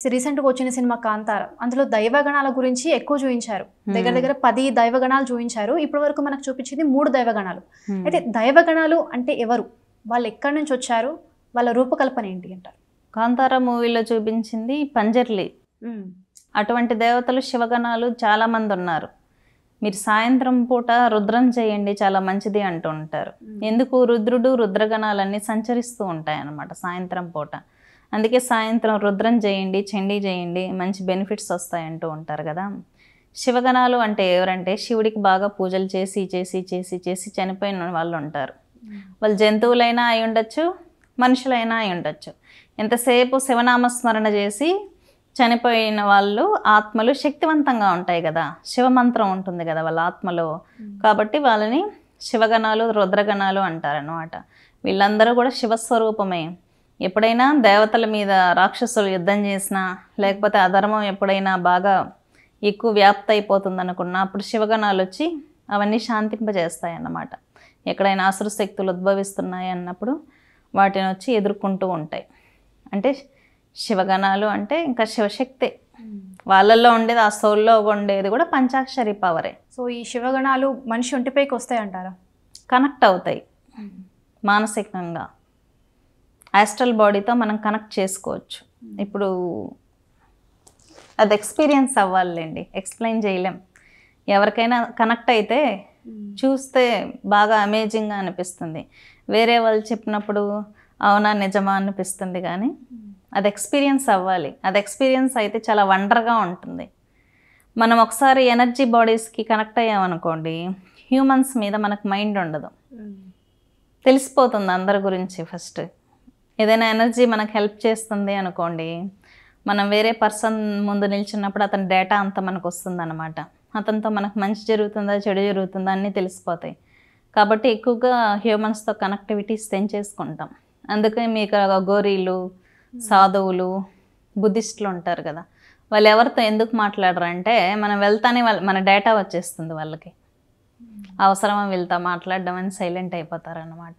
రీసెంట్‌గా వచ్చిన సినిమా 'కాంతార' అందులో దైవగణాల గురించి ఎక్కువ చూయించారు. దగ్గర దగ్గర 10 దైవగణాలు చూయించారు. ఇప్పటి వరకు మనకు చూపించింది 3 దైవగణాలు. అయితే దైవగణాలు అంటే ఎవరు? వాళ్ళు ఎక్కడి నుంచి వచ్చారు? వాళ్ళ రూపకల్పన ఏంటి అంటారు? 'కాంతార' మూవీలో చూపించింది పంజర్లి. అటువంటి దేవతలు శివగణాలు చాలామంది ఉన్నారు. మీరు సాయంత్రం పూట రుద్రం చేయండి చాలా మంచిది అంటూ ఉంటారు. ఎందుకు? రుద్రుడు రుద్రగణాలన్నీ సంచరిస్తూ ఉంటాయి అన్నమాట సాయంత్రం పూట. అందుకే సాయంత్రం రుద్రం చేయండి, చండీ చేయండి, మంచి బెనిఫిట్స్ వస్తాయి అంటూ ఉంటారు కదా. శివగణాలు అంటే ఎవరంటే శివుడికి బాగా పూజలు చేసి చేసి చేసి చేసి చనిపోయిన వాళ్ళు ఉంటారు. వాళ్ళు జంతువులైనా అయి ఉండొచ్చు, మనుషులైనా అయి ఉండొచ్చు. ఎంతసేపు శివనామస్మరణ చేసి చనిపోయిన వాళ్ళు ఆత్మలు శక్తివంతంగా ఉంటాయి కదా, శివమంత్రం ఉంటుంది కదా వాళ్ళ ఆత్మలో. కాబట్టి వాళ్ళని శివగణాలు రుద్రగణాలు అంటారనమాట. వీళ్ళందరూ కూడా శివస్వరూపమే. ఎప్పుడైనా దేవతల మీద రాక్షసులు యుద్ధం చేసినా, లేకపోతే అధర్మం ఎప్పుడైనా బాగా ఎక్కువ వ్యాప్తి అయిపోతుంది అనుకున్నా అప్పుడు శివగణాలు వచ్చి అవన్నీ శాంతింపజేస్తాయి అన్నమాట. ఎక్కడైనా అసురు శక్తులు ఉద్భవిస్తున్నాయి అన్నప్పుడు వాటిని వచ్చి ఎదుర్కొంటూ ఉంటాయి. అంటే శివగణాలు అంటే ఇంకా శివశక్తే. వాళ్ళల్లో ఉండేది, ఆ సోల్లో ఉండేది కూడా పంచాక్షరి పవరే. సో ఈ శివగణాలు మనిషి ఒంటిపైకి వస్తాయి అంటారా? కనెక్ట్ అవుతాయి మానసికంగా. ఆస్ట్రల్ బాడీతో మనం కనెక్ట్ చేసుకోవచ్చు. ఇప్పుడు అది ఎక్స్పీరియన్స్ అవ్వాలండి, ఎక్స్ప్లెయిన్ చేయలేం. ఎవరికైనా కనెక్ట్ అయితే చూస్తే బాగా అమేజింగ్గా అనిపిస్తుంది. వేరే వాళ్ళు చెప్పినప్పుడు అవునా నిజమా అనిపిస్తుంది, కానీ అది ఎక్స్పీరియన్స్ అవ్వాలి. అది ఎక్స్పీరియన్స్ అయితే చాలా వండర్గా ఉంటుంది. మనం ఒకసారి ఎనర్జీ బాడీస్కి కనెక్ట్ అయ్యామనుకోండి, హ్యూమన్స్ మీద మనకు మైండ్ ఉండదు, తెలిసిపోతుంది అందరి గురించి. ఫస్ట్ ఏదైనా ఎనర్జీ మనకు హెల్ప్ చేస్తుంది అనుకోండి, మనం వేరే పర్సన్ ముందు నిల్చున్నప్పుడు అతని డేటా అంతా మనకు వస్తుంది అన్నమాట. అతనితో మనకు మంచి జరుగుతుందా చెడు జరుగుతుందా అన్నీ తెలిసిపోతాయి. కాబట్టి ఎక్కువగా హ్యూమన్స్తో కనెక్టివిటీస్ పెంచేసుకుంటాం. అందుకే మీకు గోరీలు, సాధువులు, బుద్ధిస్టులు ఉంటారు కదా, వాళ్ళు ఎవరితో ఎందుకు మాట్లాడరంటే మనం వెళ్తానే మన డేటా వచ్చేస్తుంది వాళ్ళకి. అవసరమా వీళ్ళతో మాట్లాడడం అని సైలెంట్ అయిపోతారు అన్నమాట.